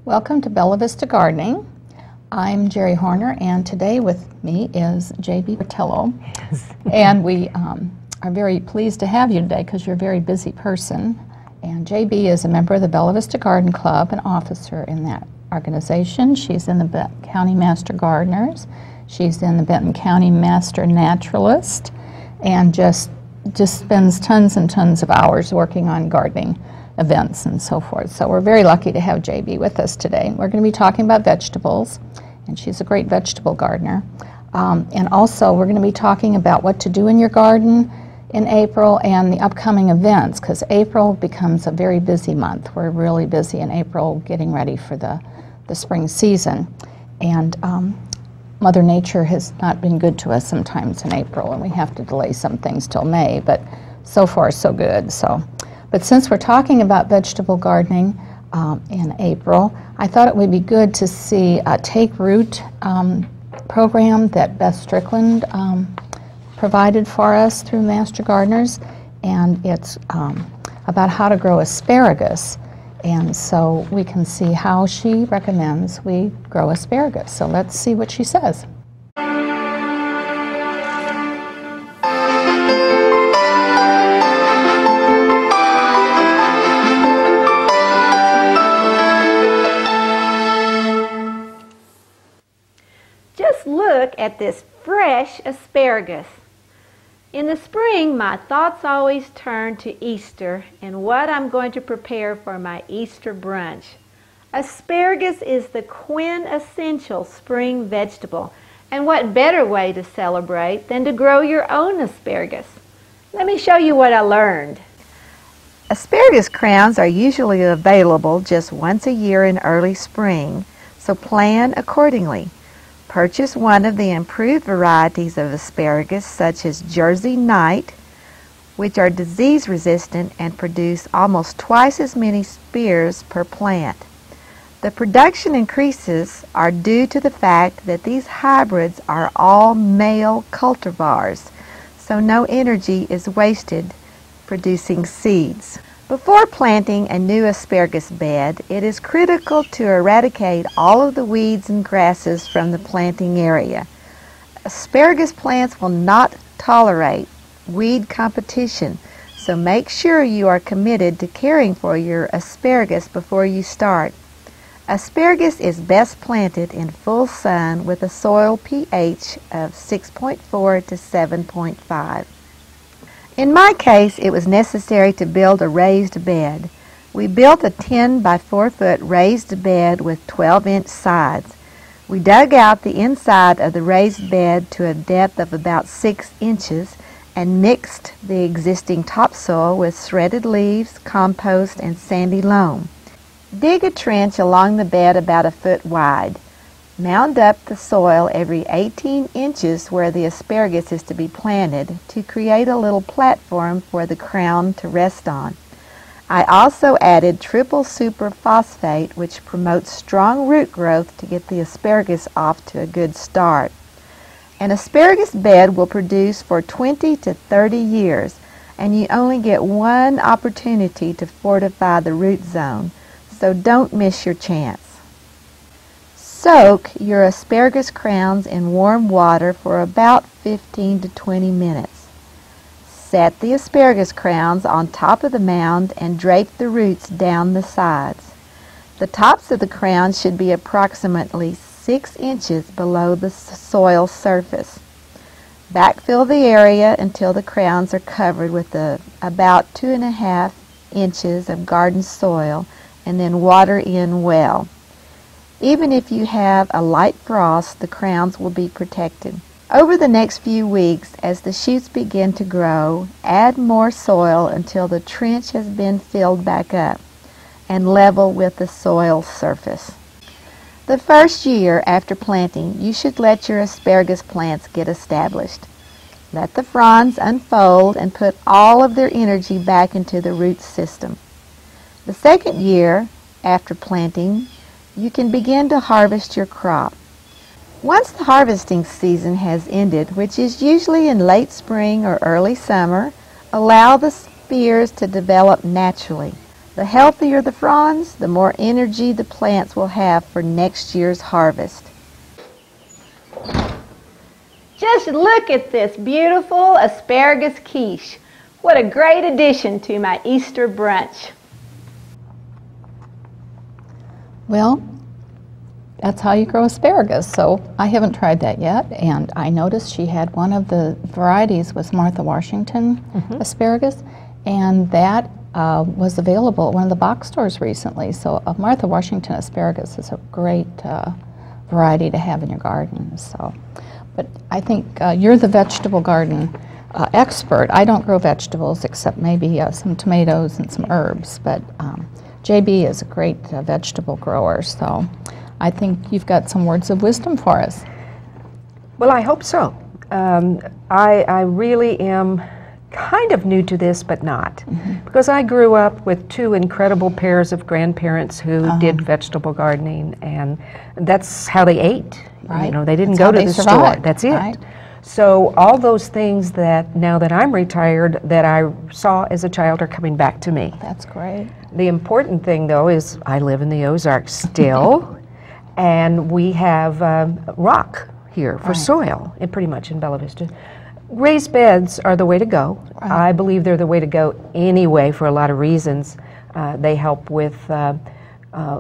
Welcome to Bella Vista Gardening. I'm Jerry Horner, and today with me is J.B. Bertello. And we are very pleased to have you today because you're a very busy person. And J.B. is a member of the Bella Vista Garden Club, an officer in that organization. She's in the Benton County Master Gardeners. She's in the Benton County Master Naturalist, and just spends tons and tons of hours working on gardening events and so forth. So we're very lucky to have JB with us today. We're going to be talking about vegetables, and she's a great vegetable gardener. And also we're going to be talking about what to do in your garden in April and the upcoming events, because April becomes a very busy month. We're really busy in April getting ready for the spring season. And Mother Nature has not been good to us sometimes in April, and we have to delay some things till May, but so far so good. But since we're talking about vegetable gardening in April, I thought it would be good to see a Take Root program that Beth Strickland provided for us through Master Gardeners, and it's about how to grow asparagus. And so we can see how she recommends we grow asparagus. So let's see what she says. Just look at this fresh asparagus. In the spring, my thoughts always turn to Easter and what I'm going to prepare for my Easter brunch. Asparagus is the quintessential spring vegetable, and what better way to celebrate than to grow your own asparagus? Let me show you what I learned. Asparagus crowns are usually available just once a year in early spring, so plan accordingly. Purchase one of the improved varieties of asparagus, such as Jersey Knight, which are disease resistant and produce almost twice as many spears per plant. The production increases are due to the fact that these hybrids are all male cultivars, so no energy is wasted producing seeds. Before planting a new asparagus bed, it is critical to eradicate all of the weeds and grasses from the planting area. Asparagus plants will not tolerate weed competition, so make sure you are committed to caring for your asparagus before you start. Asparagus is best planted in full sun with a soil pH of 6.4 to 7.5. In my case, it was necessary to build a raised bed. We built a 10 by 4 foot raised bed with 12-inch sides. We dug out the inside of the raised bed to a depth of about 6 inches and mixed the existing topsoil with shredded leaves, compost, and sandy loam. Dig a trench along the bed about a foot wide. Mound up the soil every 18 inches where the asparagus is to be planted to create a little platform for the crown to rest on. I also added triple superphosphate, which promotes strong root growth to get the asparagus off to a good start. An asparagus bed will produce for 20 to 30 years, and you only get one opportunity to fortify the root zone, so don't miss your chance. Soak your asparagus crowns in warm water for about 15 to 20 minutes. Set the asparagus crowns on top of the mound and drape the roots down the sides. The tops of the crowns should be approximately 6 inches below the soil surface. Backfill the area until the crowns are covered with about 2.5 inches of garden soil, and then water in well. Even if you have a light frost, the crowns will be protected. Over the next few weeks, as the shoots begin to grow, add more soil until the trench has been filled back up and level with the soil surface. The first year after planting, you should let your asparagus plants get established. Let the fronds unfold and put all of their energy back into the root system. The second year after planting, you can begin to harvest your crop. Once the harvesting season has ended, which is usually in late spring or early summer, allow the spears to develop naturally. The healthier the fronds, the more energy the plants will have for next year's harvest. Just look at this beautiful asparagus quiche. What a great addition to my Easter brunch. Well, that's how you grow asparagus. So I haven't tried that yet, and I noticed she had one of the varieties was Martha Washington asparagus, and that was available at one of the box stores recently. So Martha Washington asparagus is a great variety to have in your garden. So, but I think you're the vegetable garden expert. I don't grow vegetables except maybe some tomatoes and some herbs, but JB is a great vegetable grower, so I think you've got some words of wisdom for us. Well, I hope so. I really am kind of new to this, but not. Because I grew up with two incredible pairs of grandparents who did vegetable gardening, and that's how they ate. Right. You know, they didn't That's go how to they the store. survived. That's it. Right. So all those things that now that I'm retired that I saw as a child are coming back to me. That's great. The important thing, though, is I live in the Ozarks still, and we have rock here for soil, and pretty much in Bella Vista. Raised beds are the way to go. Right. I believe they're the way to go anyway for a lot of reasons. They help with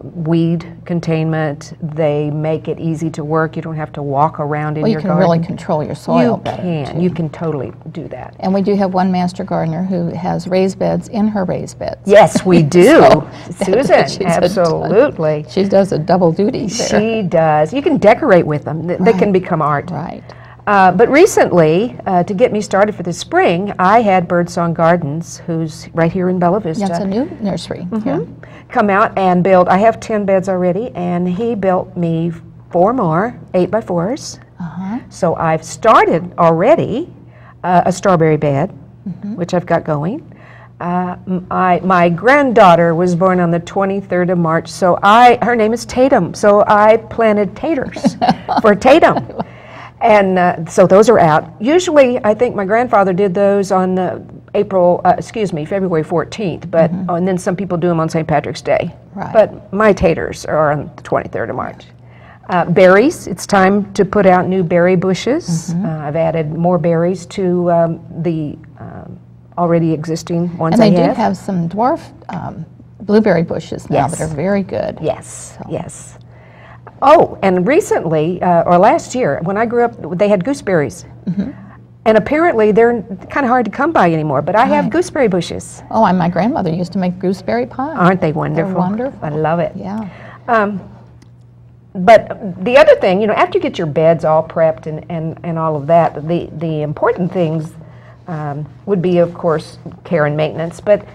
weed containment. They make it easy to work. You don't have to walk around in Well, your you can garden. really control your soil You better, can. too. You can totally do that. And we do have one master gardener who has raised beds in her raised beds. Yes, we do. So, Susan, she's absolutely. She does a double duty there. She does. You can decorate with them. They can become art. Right. But recently, to get me started for the spring, I had Birdsong Gardens, who's right here in Bella Vista. That's a new nursery here. Come out and build. I have 10 beds already, and he built me 4 more 8x4s. So I've started already a strawberry bed, which I've got going. My granddaughter was born on the 23rd of March, so her name is Tatum, so I planted taters for Tatum. And so those are out. Usually, I think my grandfather did those on February 14th, but and then some people do them on St. Patrick's Day. Right. But my taters are on the 23rd of March. Berries, it's time to put out new berry bushes. I've added more berries to the already existing ones And I they do have. have some dwarf blueberry bushes now Yes. that are very good. Yes, yes. Oh, and recently, or last year, when I grew up, they had gooseberries. And apparently they're kind of hard to come by anymore, but I have gooseberry bushes. Oh, and my grandmother used to make gooseberry pie. Aren't they wonderful? They're wonderful. I love it. Yeah. But the other thing, you know, after you get your beds all prepped and all of that, the important things would be, of course, care and maintenance. But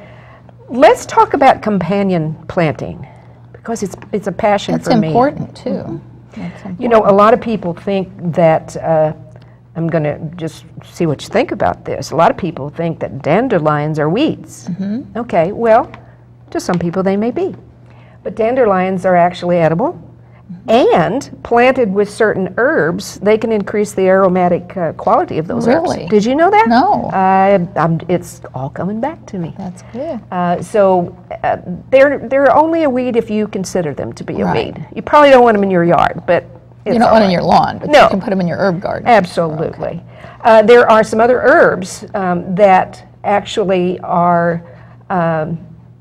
let's talk about companion planting, because it's a passion It's for me. important, too. It's important. You know, a lot of people think that, I'm going to just see what you think about this. A lot of people think that dandelions are weeds. Okay, well, to some people they may be. But dandelions are actually edible, and planted with certain herbs, they can increase the aromatic quality of those Really? herbs. Did you know that? No. It's all coming back to me. That's good. So they're only a weed if you consider them to be a Right. weed. You probably don't want them in your yard, but it's You don't all want it in right. your lawn, but No. you can put them in your herb garden. Absolutely. There are some other herbs that actually are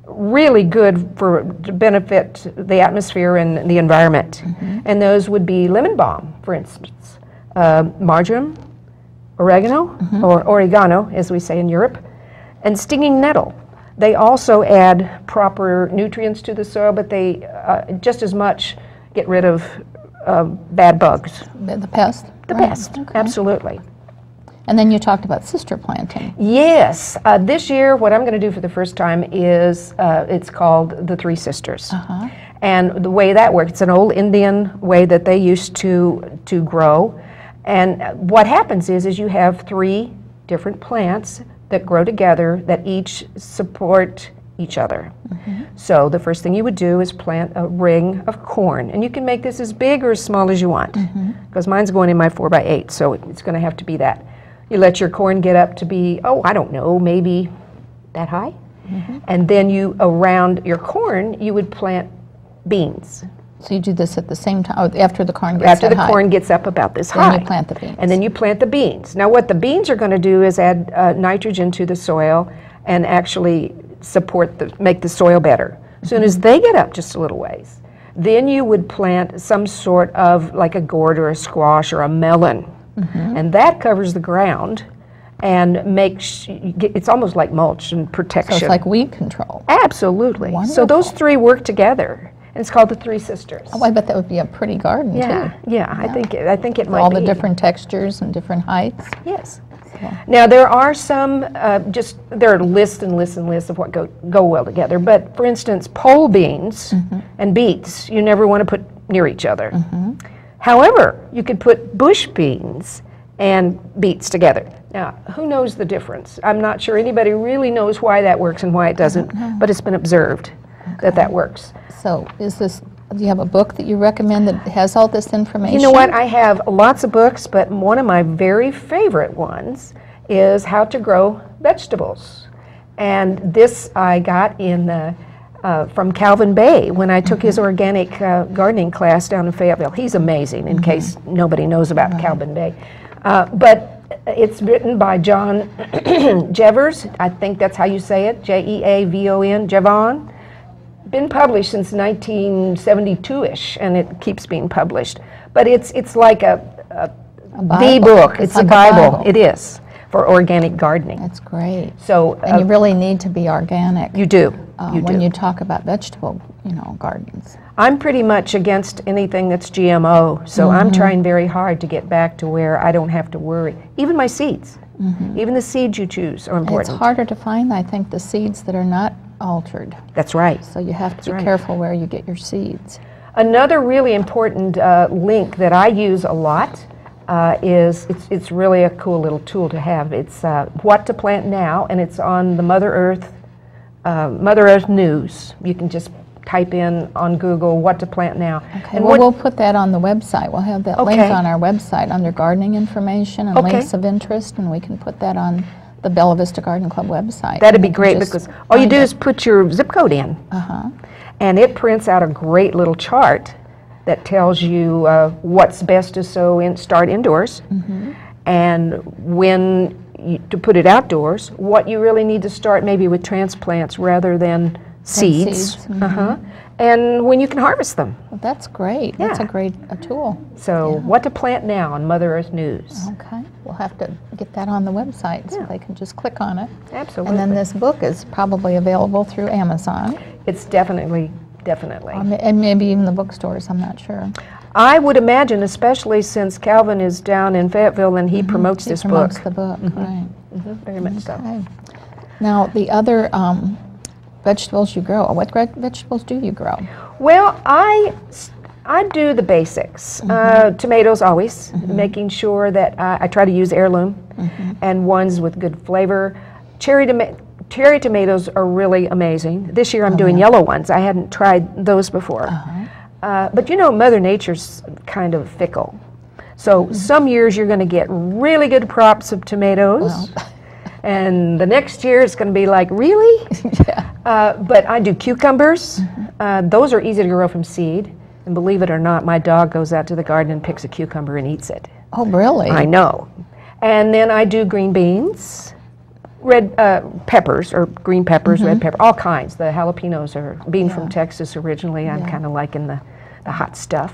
really good to benefit the atmosphere and the environment. And those would be lemon balm, for instance, marjoram, oregano, or oregano, as we say in Europe, and stinging nettle. They also add proper nutrients to the soil, but they just as much get rid of bad bugs. The pest? The Right. pest, Okay. absolutely. And then you talked about sister planting. Yes, this year what I'm going to do for the first time is it's called the Three Sisters. And the way that works, it's an old Indian way that they used to grow. And what happens is you have 3 different plants that grow together that each support each other. So the first thing you would do is plant a ring of corn, and you can make this as big or as small as you want, because mine's going in my 4x8, so it's going to have to be that. You let your corn get up to be, I don't know, maybe that high, And then you, around your corn, you would plant beans. So you do this at the same time, after the corn gets After that the high. corn gets up about this Then high. you plant the beans. And then you plant the beans. Now what the beans are going to do is add nitrogen to the soil and actually make the soil better. As soon as they get up just a little ways, then you would plant some sort of like a gourd or a squash or a melon. And that covers the ground and it's almost like mulch and protection. So it's like weed control. Absolutely. So Wonderful. those three work together. And it's called the Three Sisters. Oh, I bet that would be a pretty garden, Yeah, too. yeah, I think it might All be. the different textures and different heights. Yes. Now there are some, there are lists and lists and lists of what go well together. But for instance, pole beans and beets, you never want to put near each other. However, you could put bush beans and beets together. Now, who knows the difference? I'm not sure anybody really knows why that works and why it doesn't, but it's been observed that works. So do you have a book that you recommend that has all this information? You know what? I have lots of books, but one of my very favorite ones is How to Grow Vegetables. And this I got from Calvin Bay when I took his organic gardening class down in Fayetteville. He's amazing, in case nobody knows about Calvin Bay. But it's written by John Jevers. I think that's how you say it, Jeavon, Jevon. Been published since 1972-ish, and it keeps being published. But it's like the book. It's like a Bible. It is for organic gardening. That's great. So and you really need to be organic. You do. When you talk about vegetable, gardens. I'm pretty much against anything that's GMO, so I'm trying very hard to get back to where I don't have to worry. Even my seeds, even the seeds you choose are important. It's harder to find, I think, the seeds that are not altered. That's right. So you have to be careful where you get your seeds. Another really important link that I use a lot is, it's really a cool little tool to have. It's What to Plant Now, and it's on the Mother Earth News. You can just type in on Google What to Plant Now. Okay, and we'll put that on the website. We'll have that link on our website under gardening information and links of interest, and we can put that on the Bella Vista Garden Club website. That'd be great, because all you do is put your zip code in, and it prints out a great little chart that tells you what's best to start indoors, and when to put it outdoors, what you really need to start maybe with transplants rather than seeds, and when you can harvest them. Well, that's great. Yeah. That's a great tool. So What to Plant Now on Mother Earth News. Okay, we'll have to get that on the website so they can just click on it. Absolutely. And then this book is probably available through Amazon. It's definitely. And maybe even the bookstores, I'm not sure. I would imagine, especially since Calvin is down in Fayetteville and he promotes this book. He promotes the book, right. Very much so. Now, the other vegetables you grow, what vegetables do you grow? Well, I do the basics. Tomatoes always, making sure that I try to use heirloom and ones with good flavor. Cherry tomatoes are really amazing. This year I'm doing yellow ones. I hadn't tried those before. But Mother Nature's kind of fickle. So some years you're going to get really good crops of tomatoes. And the next year it's going to be like, really? But I do cucumbers. Those are easy to grow from seed. And believe it or not, my dog goes out to the garden and picks a cucumber and eats it. Oh, really? I know. And then I do green beans, red peppers, or green peppers, red pepper, all kinds. The jalapenos are, being from Texas originally, I'm kind of liking the hot stuff.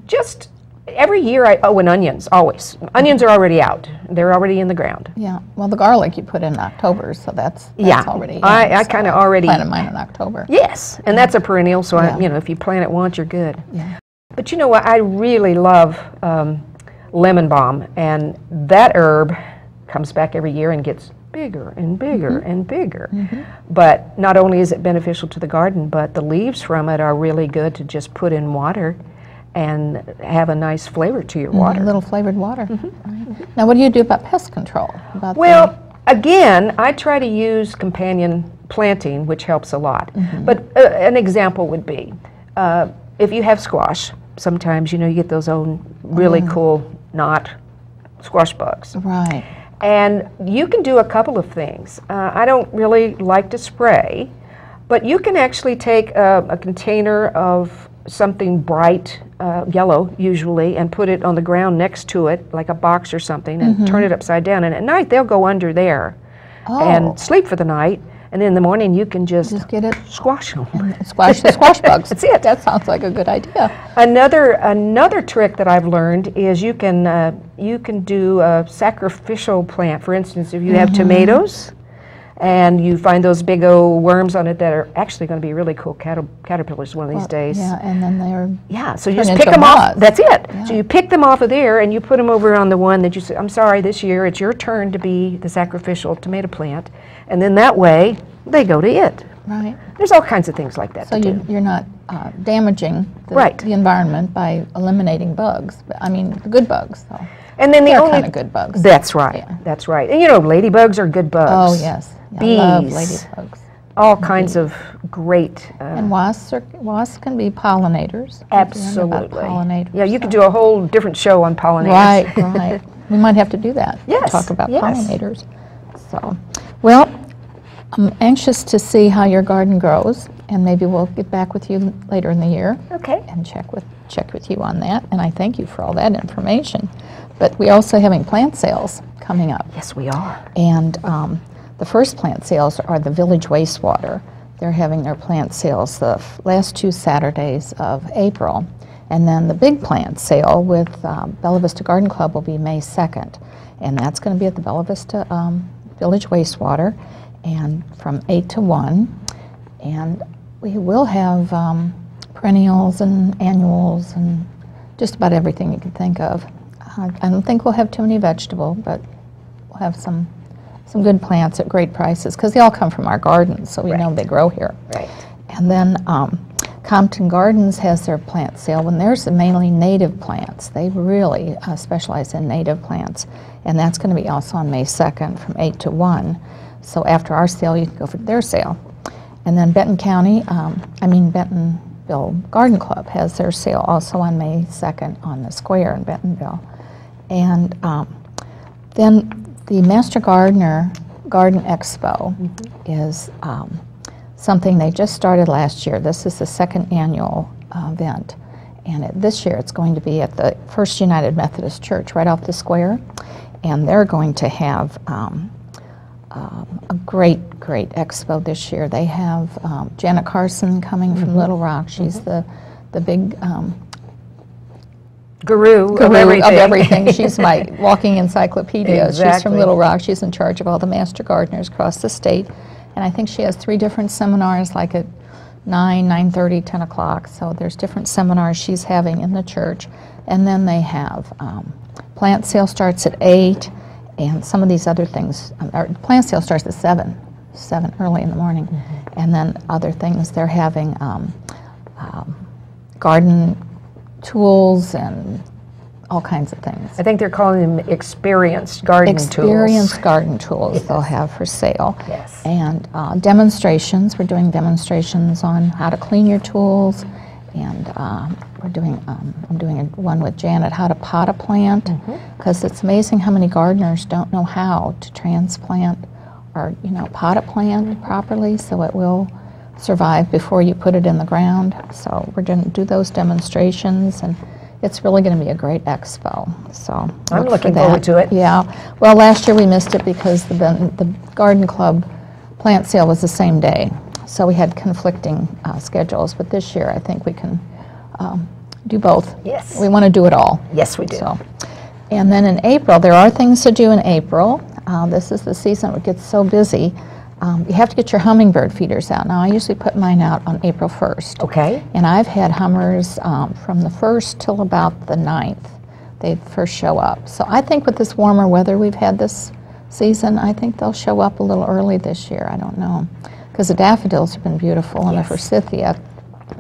Just every year, and onions, always. Onions are already out. They're already in the ground. Yeah, well, the garlic you put in October, so that's already in. I kind of already planted mine in October. Yes, and that's a perennial, so if you plant it once, you're good. But you know what, I really love lemon balm, and that herb comes back every year and gets bigger and bigger and bigger. But not only is it beneficial to the garden, but the leaves from it are really good to just put in water and have a nice flavor to your water. A little flavored water. Right. Now, what do you do about pest control? Well, again, I try to use companion planting, which helps a lot. But an example would be, if you have squash, sometimes you get those own really cool knot squash bugs. Right. And you can do a couple of things. I don't really like to spray, but you can actually take a container of something bright, yellow usually, and put it on the ground next to it, like a box or something, and turn it upside down. And at night they'll go under there and sleep for the night. And in the morning you can just get it, squash them. Squash the squash bugs. That's it. That sounds like a good idea. Another trick that I've learned is you can do a sacrificial plant. For instance, if you have tomatoes and you find those big old worms on it that are actually going to be really cool caterpillars one of these days. Yeah, and then they're so you just pick them off. That's it. Yeah. So you pick them off of there and you put them over on the one that you say, I'm sorry, this year it's your turn to be the sacrificial tomato plant. And then that way they go to it. Right. There's all kinds of things like that. So you're not damaging the environment by eliminating bugs. I mean, the good bugs. So. And then they're kind of good bugs. That's right. Yeah. That's right. And you know, ladybugs are good bugs. Oh yes. Yeah, bees. I love ladybugs. All kinds of great. And wasps can be pollinators. Absolutely. Pollinators. Yeah, you could do a whole different show on pollinators. Right. Right. We might have to do that. Yes. Talk about pollinators. So, well, I'm anxious to see how your garden grows, and maybe we'll get back with you later in the year. Okay. And check with you on that. And I thank you for all that information. But we're also having plant sales coming up. Yes, we are. And the first plant sales are the Village Wastewater. They're having their plant sales the last 2 Saturdays of April. And then the big plant sale with Bella Vista Garden Club will be May 2nd. And that's going to be at the Bella Vista Village Wastewater, and from 8 to 1. And we will have perennials and annuals and just about everything you can think of. I don't think we'll have too many vegetables, but we'll have some good plants at great prices because they all come from our gardens, so we know they grow here. Right. And then Compton Gardens has their plant sale when there's mainly native plants. They really specialize in native plants, and that's going to be also on May 2nd from 8 to 1. So after our sale, you can go for their sale. And then Bentonville Garden Club has their sale also on May 2nd on the square in Bentonville. And then the Master Gardener Garden Expo is something they just started last year. This is the second annual event. And this year it's going to be at the First United Methodist Church right off the square. And they're going to have a great expo this year. They have Janet Carson coming from Little Rock. She's the big guru of everything. She's my walking encyclopedia. Exactly. She's from Little Rock. She's in charge of all the master gardeners across the state. And I think she has 3 different seminars, like at 9, 9:30, 10 o'clock. So there's different seminars she's having in the church. And then they have plant sale starts at 8, and some of these other things. Plant sale starts at 7 early in the morning. And then other things, they're having garden tools and all kinds of things. I think they're calling them experienced garden tools. Experienced garden tools they'll have for sale. Yes. And demonstrations. We're doing demonstrations on how to clean your tools, and I'm doing one with Janet, how to pot a plant, because it's amazing how many gardeners don't know how to transplant or pot a plant properly so it will survive before you put it in the ground. So we're going to do those demonstrations, and it's really going to be a great expo. So I'm looking forward to it. Yeah. Well, last year we missed it because the Garden Club plant sale was the same day. So we had conflicting schedules. But this year I think we can do both. Yes. We want to do it all. Yes, we do. So, and then in April, there are things to do in April. This is the season it gets so busy. You have to get your hummingbird feeders out. Now, I usually put mine out on April 1st. Okay. And I've had hummers from the 1st till about the 9th. They first show up. So I think with this warmer weather we've had this season, I think they'll show up a little early this year. I don't know. Because the daffodils have been beautiful and the forsythia.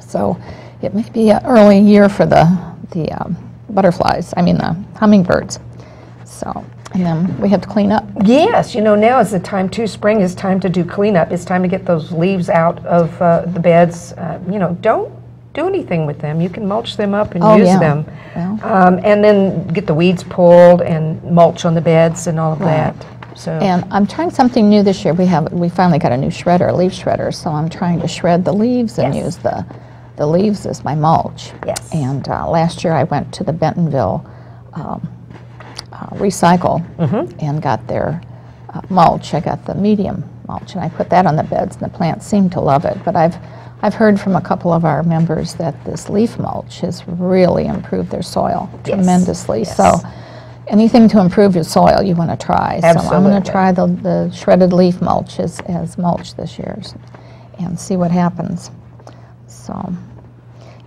So it may be an early year for the butterflies, the hummingbirds. So. And then we have to clean up. Yes, now is the time too. Spring is time to do cleanup. It's time to get those leaves out of the beds. do anything with them. You can mulch them up and Oh, use yeah. them. Well. And then get the weeds pulled and mulch on the beds and all of Right. that. So. And I'm trying something new this year. We finally got a new shredder, leaf shredder, so I'm trying to shred the leaves and Yes. use the leaves as my mulch. Yes. And last year I went to the Bentonville Recycle and got their mulch. I got the medium mulch, and I put that on the beds, and the plants seem to love it. But I've heard from a couple of our members that this leaf mulch has really improved their soil tremendously. Yes. So anything to improve your soil you want to try. So I'm going Absolutely. to try the shredded leaf mulch as mulch this year and see what happens. So,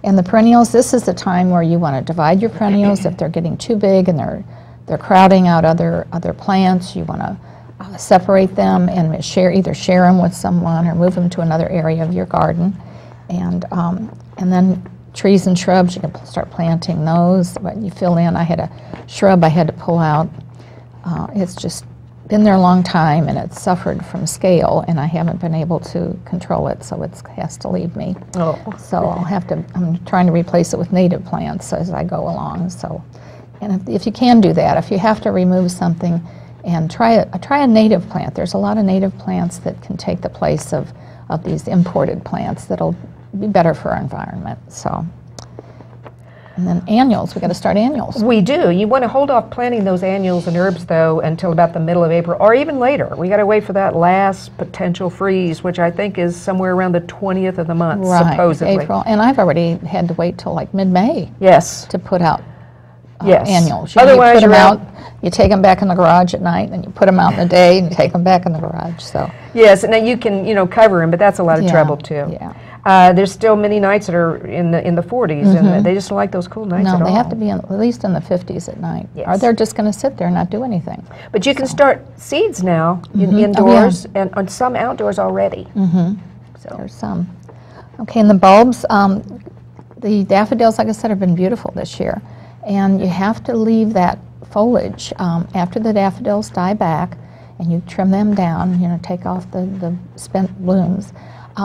and the perennials, this is the time where you want to divide your perennials. If they're getting too big and they're crowding out other plants, you want to separate them and either share them with someone or move them to another area of your garden. And then trees and shrubs, you can start planting those. But you fill in. I had a shrub I had to pull out. It's just been there a long time, and it's suffered from scale, and I haven't been able to control it, so it has to leave me. Oh. So I'm trying to replace it with native plants as I go along. So, and if you can do that, if you have to remove something, and try a native plant. There's a lot of native plants that can take the place of these imported plants that'll be better for our environment. So, and then annuals, we got to start annuals. We do. You want to hold off planting those annuals and herbs, though, until about the middle of April, or even later. We got to wait for that last potential freeze, which I think is somewhere around the 20th of the month, supposedly. April, and I've already had to wait till like mid-May. Yes. To put out Yes. annuals. Otherwise, you put them you're out. You take them back in the garage at night, and you put them out in the day, and you take them back in the garage. So. Yes, and then you can, cover them, but that's a lot of Yeah, trouble too. yeah. There's still many nights that are in the 40s, and they just don't like those cool nights at all. No, they have to be at least in the 50s at night, or Yes. they're just going to sit there and not do anything. But you can start seeds now indoors and on some outdoors already. So. There's some. Okay, and the bulbs, the daffodils, like I said, have been beautiful this year. And you have to leave that foliage after the daffodils die back, and you trim them down, take off the spent blooms.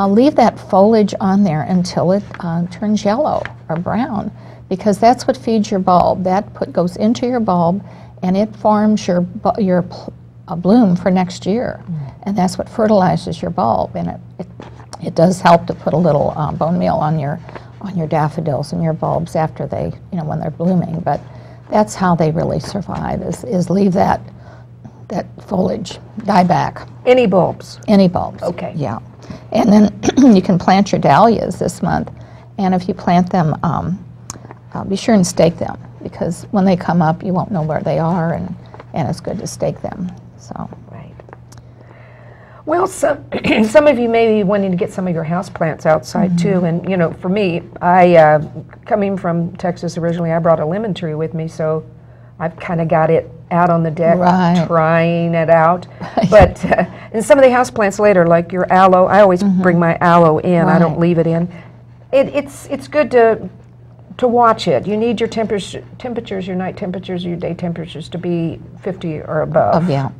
Leave that foliage on there until it turns yellow or brown, because that's what feeds your bulb. That goes into your bulb, and it forms your bloom for next year. And that's what fertilizes your bulb. And it does help to put a little bone meal on your daffodils and your bulbs after they, when they're blooming. But that's how they really survive, is leave that foliage die back. Any bulbs? Any bulbs. Okay. Yeah. And then you can plant your dahlias this month. And if you plant them, be sure and stake them, because when they come up, you won't know where they are, and it's good to stake them. So. Right. Well, some of you may be wanting to get some of your house plants outside too, and for me, I coming from Texas originally, I brought a lemon tree with me, so I've kind of got it out on the deck, trying it out. But and some of the house plants later, like your aloe, I always bring my aloe in. I don't leave it in. It's good to watch it. You need your temperatures, your night temperatures, your day temperatures to be 50 or above. Yeah.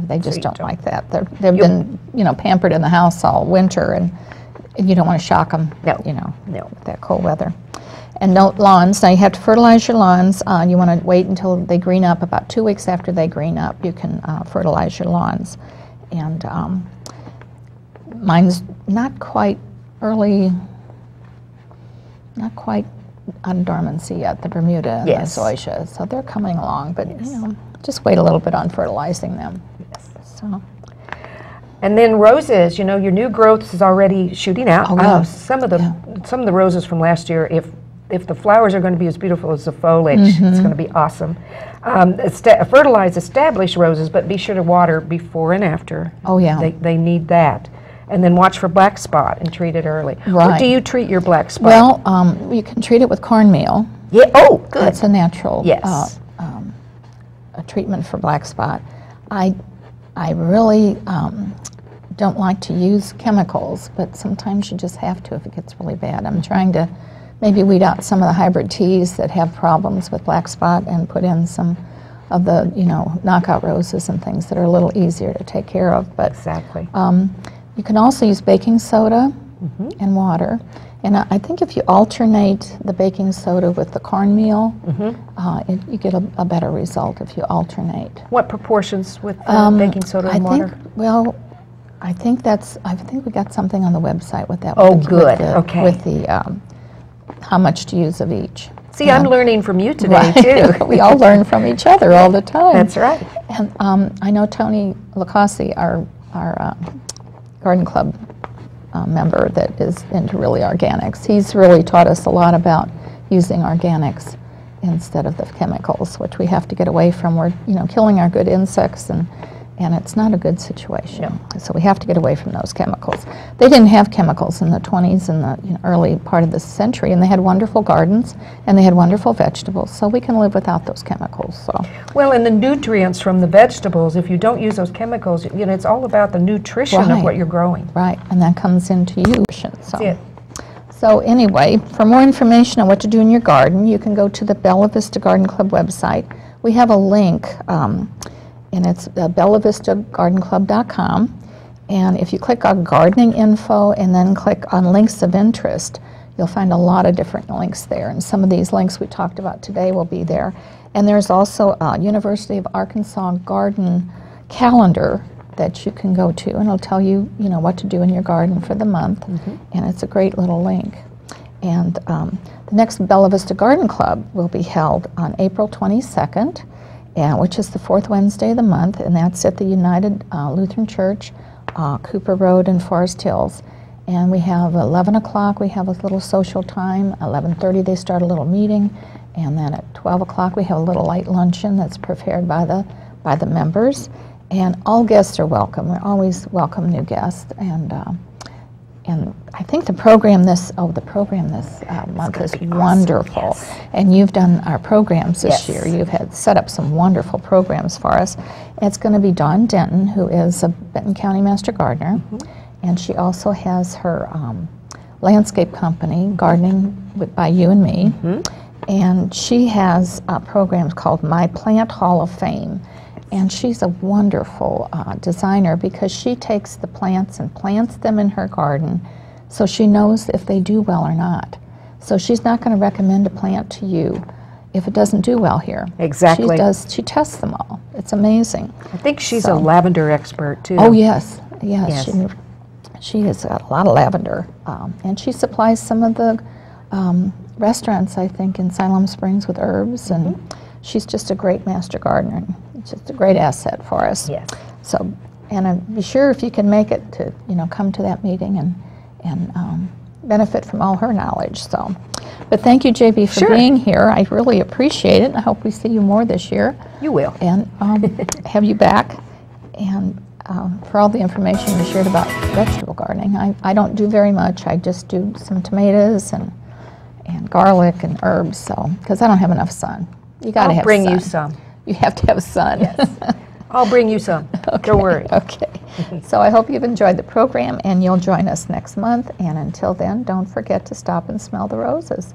They just So don't like that. They've been, pampered in the house all winter, and you don't want to shock them, with that cold weather. And no lawns. Now you have to fertilize your lawns. You want to wait until they green up. About 2 weeks after they green up, you can fertilize your lawns. And mine's not quite early, not quite on dormancy yet, the Bermuda and the zoysia. So they're coming along, but just wait a little bit on fertilizing them. So. And then roses, your new growth is already shooting out. Oh, yeah. Some of the roses from last year, if the flowers are going to be as beautiful as the foliage, it's going to be awesome. Fertilize established roses, but be sure to water before and after. Oh, yeah. They need that. And then watch for black spot and treat it early. Right. Or do you treat your black spot? Well, you can treat it with cornmeal. Yeah. Oh, good. It's a natural a treatment for black spot. I really don't like to use chemicals, but sometimes you just have to if it gets really bad. I'm trying to maybe weed out some of the hybrid teas that have problems with black spot and put in some of the knockout roses and things that are a little easier to take care of. But exactly. You can also use baking soda and water. And I think if you alternate the baking soda with the cornmeal, you get a better result if you alternate. What proportions with baking soda and water? I think we got something on the website with that. Oh, with good. Okay. With the how much to use of each. See, I'm learning from you today, too. We all learn from each other all the time. That's right. And I know Tony Lacossi, our garden club member that is into really organics. He's really taught us a lot about using organics instead of the chemicals, which we have to get away from. We're killing our good insects, and it's not a good situation. No. So we have to get away from those chemicals. They didn't have chemicals in the 20s and the early part of the century, and they had wonderful gardens and they had wonderful vegetables. So we can live without those chemicals. So. Well, and the nutrients from the vegetables, if you don't use those chemicals, it's all about the nutrition of what you're growing. Right, and that comes into nutrition. So. That's it. So anyway, for more information on what to do in your garden, you can go to the Bella Vista Garden Club website. We have a link, and it's bellavistagardenclub.com. And if you click on gardening info and then click on links of interest, you'll find a lot of different links there. And some of these links we talked about today will be there. And there's also a University of Arkansas garden calendar that you can go to, and it'll tell you, what to do in your garden for the month. And it's a great little link. And the next Bella Vista Garden Club will be held on April 22nd, which is the fourth Wednesday of the month, and that's at the United Lutheran Church, Cooper Road in Forest Hills. And we have 11 o'clock, we have a little social time. 11:30 they start a little meeting, and then at 12 o'clock we have a little light luncheon that's prepared by the members. And all guests are welcome. We always welcome new guests. And I think the program this month is wonderful. Awesome. Yes. And you've done our programs this Yes. year. You've had set up some wonderful programs for us. It's going to be Dawn Denton, who is a Benton County Master Gardener, and she also has her landscape company, Gardening by You and Me, and she has programs called My Plant Hall of Fame. And she's a wonderful designer because she takes the plants and plants them in her garden so she knows if they do well or not. So she's not going to recommend a plant to you if it doesn't do well here. Exactly. She tests them all. It's amazing. I think she's a lavender expert, too. Oh, yes. She has got a lot of lavender. And she supplies some of the restaurants, I think, in Siloam Springs with herbs. And she's just a great master gardener. Just a great asset for us. Yes. So, and be sure if you can make it to, come to that meeting and benefit from all her knowledge. So, but thank you, JB, for being here. I really appreciate it. I hope we see you more this year. You will. And have you back. And for all the information you shared about vegetable gardening, I don't do very much. I just do some tomatoes and garlic and herbs. So, because I don't have enough sun. You got to have sun. I'll bring you some. You have to have a sun. Yes. I'll bring you some. Okay. Don't worry. Okay. So I hope you've enjoyed the program and you'll join us next month. And until then, don't forget to stop and smell the roses.